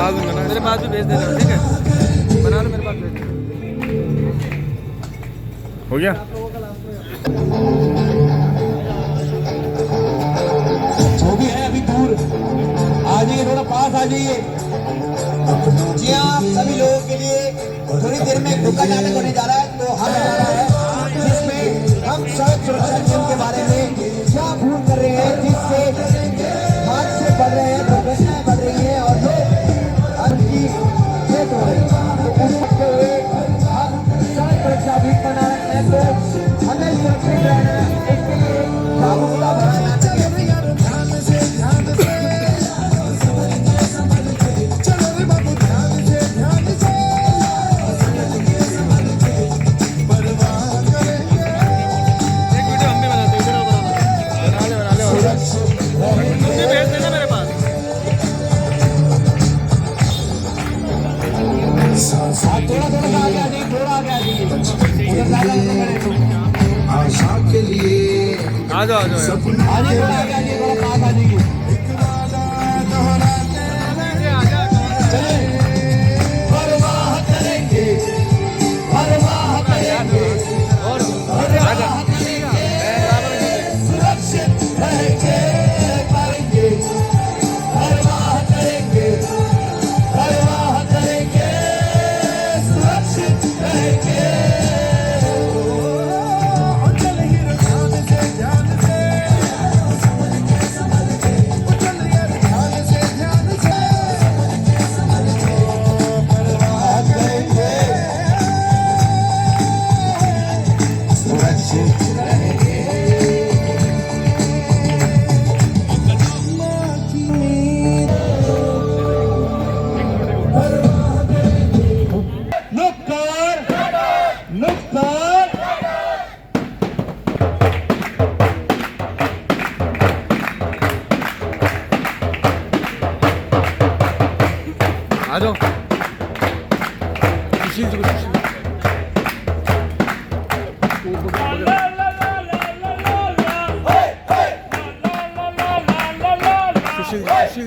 बना दूंगा ना, मेरे पास भी भेज देना, ठीक है, बना लो, मेरे पास भेज देना। हो गया। जो भी है अभी दूर आ जाइए, थोड़ा पास आ जाइए। जी हाँ, आप सभी लोगों के लिए थोड़ी देर में एक नुक्कड़ नाटक होने जा रहा है, तो हम जा रहा है जिसमें हम सड़क सुरक्षा नियम के बारे में क्या भूल कर रहे हैं, जिससे हादसे बढ़ रहे हैं, दुर्घटनाएं बढ़ रही हैं और लोग उनकी डेथ हो रही है। तो उसके हुए हम सड़क सुरक्षा भी बना रहे हैं, तो हमें सुरक्षित रहना है, इसके लिए जागरूकता बढ़ाना चाहिए। आशा के लिए आ जाओ, आ जाओ, परवाह करेंगे, परवाह करेंगे, सुरक्षित रहेंगे, करेंगे, परवाह करेंगे, परवाह करेंगे, सुरक्षित रहेंगे। आ जाओ। सुशील जी को, सुशील जी,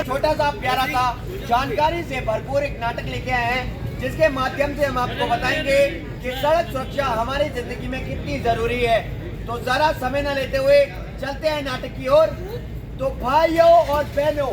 छोटा सा प्यारा सा जानकारी से भरपूर एक नाटक लेके आए हैं, जिसके माध्यम से हम आपको बताएंगे कि सड़क सुरक्षा हमारी जिंदगी में कितनी जरूरी है। तो जरा समय न लेते हुए चलते हैं नाटक की ओर। तो भाइयों और बहनों,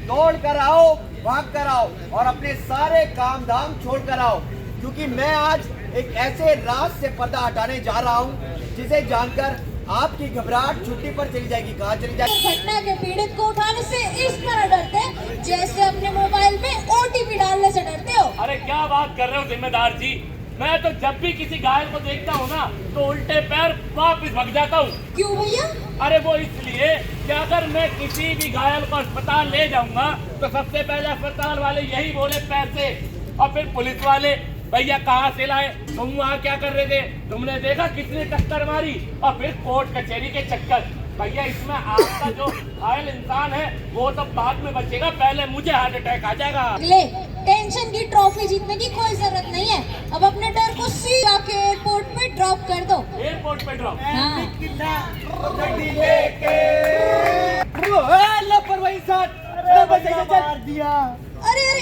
दौड़ कर आओ, भाग कर आओ और अपने सारे काम धाम छोड़ कर आओ, क्योंकि मैं आज एक ऐसे राज से पर्दा हटाने जा रहा हूँ जिसे जानकर आपकी घबराहट छुट्टी पर चली जाएगी। कहाँ चली जाएगी? घटना के पीड़ित को उठाने से इस तरह डरते हैं जैसे अपने मोबाइल में OTP डालने से डरते हो। अरे क्या बात कर रहे हो जिम्मेदार जी, मैं तो जब भी किसी घायल को देखता हूँ ना तो उल्टे पैर वापस भाग जाता हूँ। क्यों भैया? अरे वो इसलिए कि अगर मैं किसी भी घायल को अस्पताल ले जाऊंगा तो सबसे पहले अस्पताल वाले यही बोले पैसे, और फिर पुलिस वाले भैया कहाँ से लाए, तुम वहाँ क्या कर रहे थे, तुमने देखा कितनी टक्कर मारी, और फिर कोर्ट कचहरी के चक्कर। भैया इसमें आपका जो घायल इंसान है वो तो बाद में बचेगा, पहले मुझे हार्ट अटैक आ जाएगा। ले टेंशन की ट्रॉफी जीतने की कोई जरूरत नहीं है। अब अपने डर को सीधा के एयरपोर्ट पे ड्रॉप कर दो। एयरपोर्ट पे ड्रॉप। हाँ। लापरवाही साथ मार दिया। अरे अरे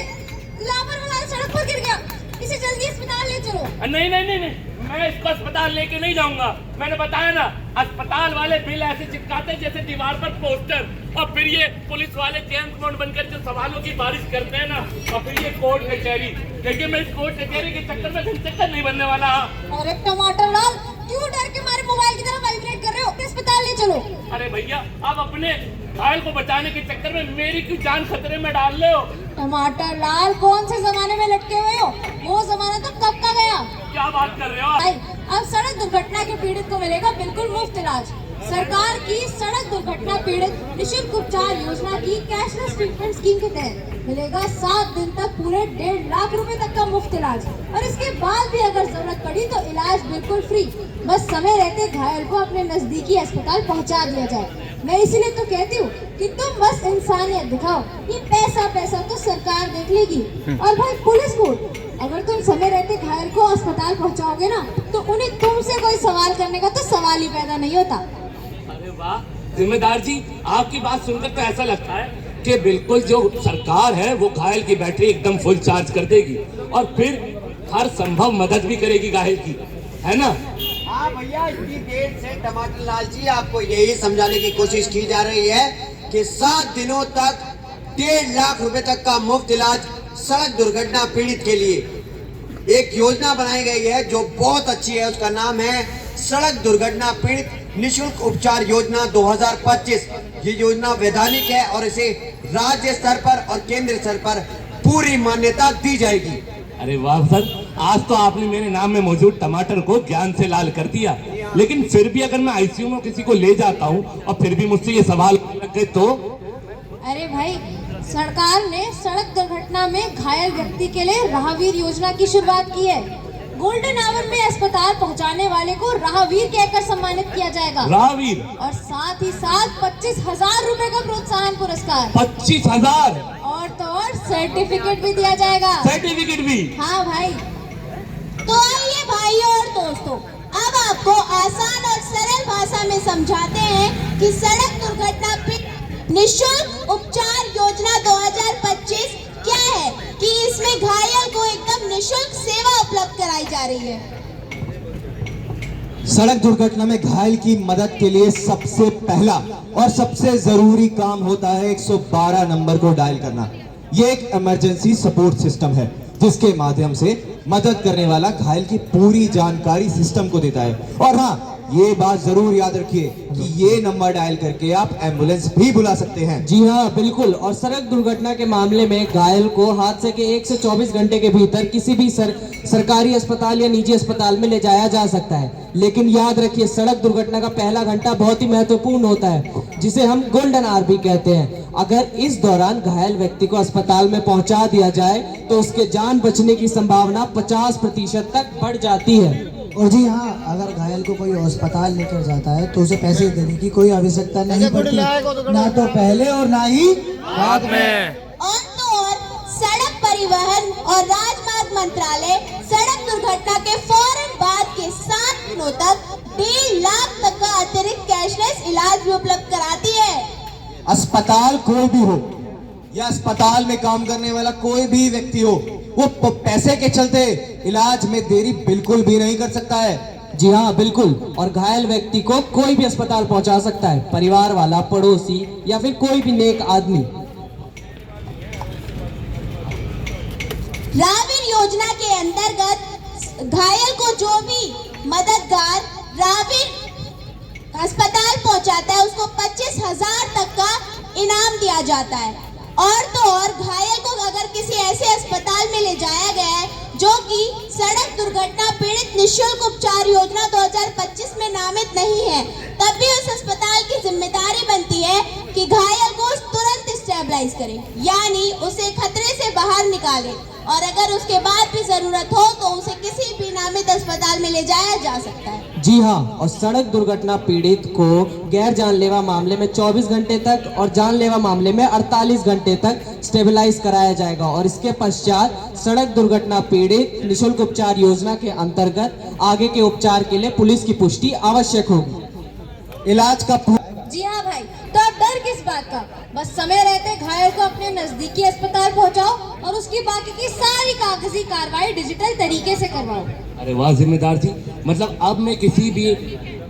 लापरवाह सड़क पर गिर गया, इसे जल्दी अस्पताल ले चलो। नहीं नहीं नहीं नहीं, मैं इसको अस्पताल लेके नहीं जाऊंगा। मैंने बताया ना, अस्पताल वाले बिल ऐसे चिपकाते हैं जैसे दीवार पर पोस्टर, और फिर ये पुलिस वाले जेम्स बॉन्ड बनकर जो सवालों की बारिश करते हैं ना, और फिर ये कोर्ट कचहरी। देखिए मैं इस कोर्ट कचहरी के चक्कर में चक्कर नहीं बनने वाला। और एक टमाटर लाल, क्यों डर के मारे मोबाइल की तरह वाइब्रेट कर रहे हो? अस्पताल ले चलो। अरे भैया, आप अपने घायल को बचाने के चक्कर में मेरी क्यों जान खतरे में डाल रहे हो? टमाटर लाल, कौन से जमाने में लटके हुए हो? वो जमाना तो कब का गया। क्या बात कर रहे हो आप? भाई, अब सड़क दुर्घटना के पीड़ित को मिलेगा बिल्कुल मुफ्त इलाज। सरकार की सड़क दुर्घटना पीड़ित निःशुल्क उपचार योजना की कैशलेस ट्रीटमेंट स्कीम के तहत मिलेगा 7 दिन तक पूरे 1.5 लाख रुपए तक का मुफ्त इलाज, और इसके बाद भी अगर जरूरत पड़ी तो इलाज बिल्कुल फ्री। बस समय रहते घायल को अपने नजदीकी अस्पताल पहुंचा दिया जाए। मैं इसीलिए तो कहती हूँ कि तुम बस इंसानियत दिखाओ, ये पैसा पैसा तो सरकार देख लेगी। और भाई पुलिस को, अगर तुम समय रहते घायल को अस्पताल पहुंचाओगे ना, तो उन्हें तुमसे कोई सवाल करने का तो सवाल ही पैदा नहीं होता। अरे वाह जिम्मेदार जी, आपकी बात सुनकर तो ऐसा लगता है कि बिल्कुल जो सरकार है वो घायल की बैटरी एकदम फुल चार्ज कर देगी, और फिर हर संभव मदद भी करेगी घायल की, है ना? हाँ भैया, इतनी देर से टमाटर लाल जी आपको यही समझाने की कोशिश की जा रही है कि 7 दिनों तक 1.5 लाख रुपए तक का मुफ्त इलाज सड़क दुर्घटना पीड़ित के लिए एक योजना बनाई गई है जो बहुत अच्छी है। उसका नाम है सड़क दुर्घटना पीड़ित निःशुल्क उपचार योजना 2025। ये योजना वैधानिक है और इसे राज्य स्तर पर और केंद्र स्तर पर पूरी मान्यता दी जाएगी। अरे वाह सर, आज तो आपने मेरे नाम में मौजूद टमाटर को ज्ञान से लाल कर दिया। लेकिन फिर भी अगर मैं आईसीयू में किसी को ले जाता हूँ और फिर भी मुझसे ये सवाल करते तो? अरे भाई, सरकार ने सड़क दुर्घटना में घायल व्यक्ति के लिए राहवीर योजना की शुरुआत की है। गोल्डन आवर में अस्पताल पहुंचाने वाले को राहवीर कहकर सम्मानित किया जाएगा। राहवीर? और साथ ही साथ 25,000 रुपए का प्रोत्साहन पुरस्कार। 25,000? और तो और सर्टिफिकेट भी दिया जाएगा। सर्टिफिकेट भी? हाँ भाई। तो आइए भाइयों और दोस्तों, अब आपको आसान और सरल भाषा में समझाते हैं कि सड़क दुर्घटना पीड़ित निःशुल्क उपचार योजना 2025 क्या है, कि इसमें घायल को एकदम निःशुल्क सेवा उपलब्ध कराई जा रही है। सड़क दुर्घटना में घायल की मदद के लिए सबसे पहला और सबसे जरूरी काम होता है 112 नंबर को डायल करना। ये एक इमरजेंसी सपोर्ट सिस्टम है जिसके माध्यम से मदद करने वाला घायल की पूरी जानकारी सिस्टम को देता है। और हाँ, ये बात जरूर याद रखिए कि ये नंबर डायल करके आप एम्बुलेंस भी बुला सकते हैं। जी हाँ बिल्कुल। और सड़क दुर्घटना के मामले में घायल को हादसे के 1 से 24 घंटे के भीतर किसी भी सरकारी अस्पताल या निजी अस्पताल में ले जाया जा सकता है। लेकिन याद रखिए, सड़क दुर्घटना का पहला घंटा बहुत ही महत्वपूर्ण होता है, जिसे हम गोल्डन आवर भी कहते हैं। अगर इस दौरान घायल व्यक्ति को अस्पताल में पहुंचा दिया जाए तो उसके जान बचने की संभावना 50% तक बढ़ जाती है। और जी हाँ, अगर घायल को कोई अस्पताल लेकर जाता है तो उसे पैसे देने की कोई आवश्यकता नहीं पड़ती, ना तो पहले और ना ही बाद में। और तो और सड़क परिवहन और राजमार्ग मंत्रालय सड़क दुर्घटना के फौरन बाद के 7 दिनों तक 1.5 लाख तक का अतिरिक्त कैशलेस इलाज भी उपलब्ध कराती है। अस्पताल कोई भी हो या अस्पताल में काम करने वाला कोई भी व्यक्ति हो, वो पैसे के चलते इलाज में देरी बिल्कुल भी नहीं कर सकता है। जी हाँ बिल्कुल। और घायल व्यक्ति को कोई भी अस्पताल पहुंचा सकता है, परिवार वाला, पड़ोसी या फिर कोई भी नेक आदमी। राहवीर योजना के अंतर्गत घायल को जो भी मददगार राहवीर अस्पताल पहुंचाता है उसको 25,000 तक का इनाम दिया जाता है। और तो और घायल को अगर किसी ऐसे अस्पताल में ले जाया गया है जो कि सड़क दुर्घटना पीड़ित निःशुल्क उपचार योजना 2025 में नामित नहीं है, तब भी उस अस्पताल की जिम्मेदारी बनती है कि घायल को तुरंत स्टेबलाइज करे, यानी उसे खतरे से बाहर निकाले, और अगर उसके बाद भी जरूरत हो तो उसे किसी भी नामित अस्पताल में ले जाया जा सकता है। जी हाँ, और सड़क दुर्घटना पीड़ित को गैर जानलेवा मामले में 24 घंटे तक और जानलेवा मामले में 48 घंटे तक स्टेबलाइज कराया जाएगा और इसके पश्चात सड़क दुर्घटना पीड़ित निशुल्क उपचार योजना के अंतर्गत आगे के उपचार के लिए पुलिस की पुष्टि आवश्यक होगी। इलाज का जी हाँ भाई, तो अब डर किस बात का? बस समय रहते घायल को अपने नजदीकी अस्पताल पहुंचाओ और उसकी बाकी की सारी कागजी कार्रवाई डिजिटल तरीके से करवाओ। अरे वाह जिम्मेदार जी, मतलब अब मैं किसी भी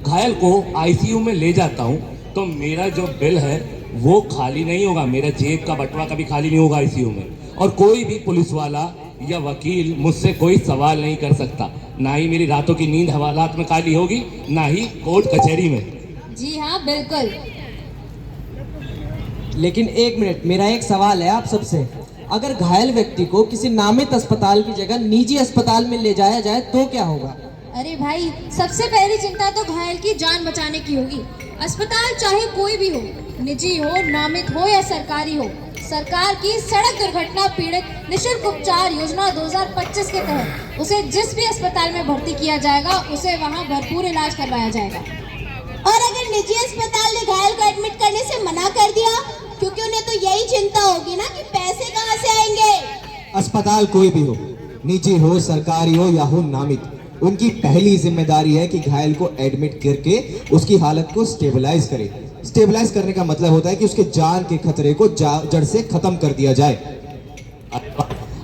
घायल को आईसीयू में ले जाता हूँ तो मेरा जो बिल है वो खाली नहीं होगा, मेरा जेब का बटवा कभी खाली नहीं होगा आईसीयू में, और कोई भी पुलिस वाला या वकील मुझसे कोई सवाल नहीं कर सकता, ना ही मेरी रातों की नींद हवालात में खाली होगी, ना ही कोर्ट कचहरी में। जी हाँ बिल्कुल। लेकिन एक मिनट, मेरा एक सवाल है आप सबसे। अगर घायल व्यक्ति को किसी नामित अस्पताल की जगह निजी अस्पताल में ले जाया जाए तो क्या होगा? अरे भाई, सबसे पहली चिंता तो घायल की जान बचाने की होगी। अस्पताल चाहे कोई भी हो, निजी हो, नामित हो या सरकारी हो, सरकार की सड़क दुर्घटना पीड़ित निशुल्क उपचार योजना 2025 के तहत उसे जिस भी अस्पताल में भर्ती किया जाएगा उसे वहाँ भरपूर इलाज करवाया जाएगा। और अगर निजी अस्पताल ने घायल को एडमिट करने से मना कर दिया, क्योंकि उन्हें तो यही चिंता होगी ना कि पैसे कहाँ से आएंगे। अस्पताल कोई भी हो, निजी हो, सरकारी हो या हो नामित, उनकी पहली जिम्मेदारी है कि घायल को एडमिट करके उसकी हालत को स्टेबलाइज करे। स्टेबलाइज करने का मतलब होता है कि उसके जान के खतरे को जड़ से खत्म कर दिया जाए।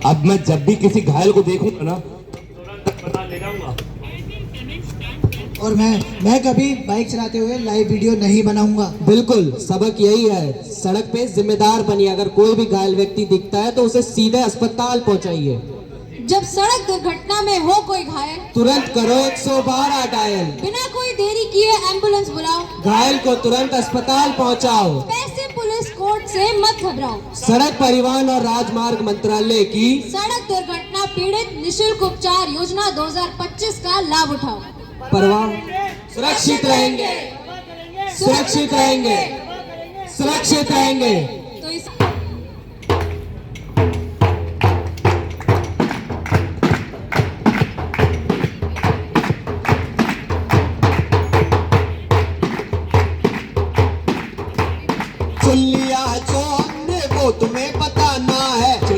अब मैं जब भी किसी घायल को देखूंगा ना तुरंत अस्पताल ले जाऊंगा। और मैं कभी बाइक चलाते हुए लाइव वीडियो नहीं बनाऊंगा। बिल्कुल, सबक यही है, सड़क पे जिम्मेदार बनिए। अगर कोई भी घायल व्यक्ति दिखता है तो उसे सीधे अस्पताल पहुंचाइए। जब सड़क दुर्घटना में हो कोई घायल, तुरंत करो 112 डायल। बिना कोई देरी किए एम्बुलेंस बुलाओ। घायल को तुरंत अस्पताल पहुंचाओ। पैसे पुलिस कोर्ट से मत घबराओ। सड़क परिवहन और राजमार्ग मंत्रालय की सड़क दुर्घटना पीड़ित निशुल्क उपचार योजना 2025 का लाभ उठाओ। परवाह सुरक्षित रहेंगे, सुरक्षित रहेंगे, सुरक्षित रहेंगे। तो इस सुन लिया जो हमने वो तुम्हें बताना है।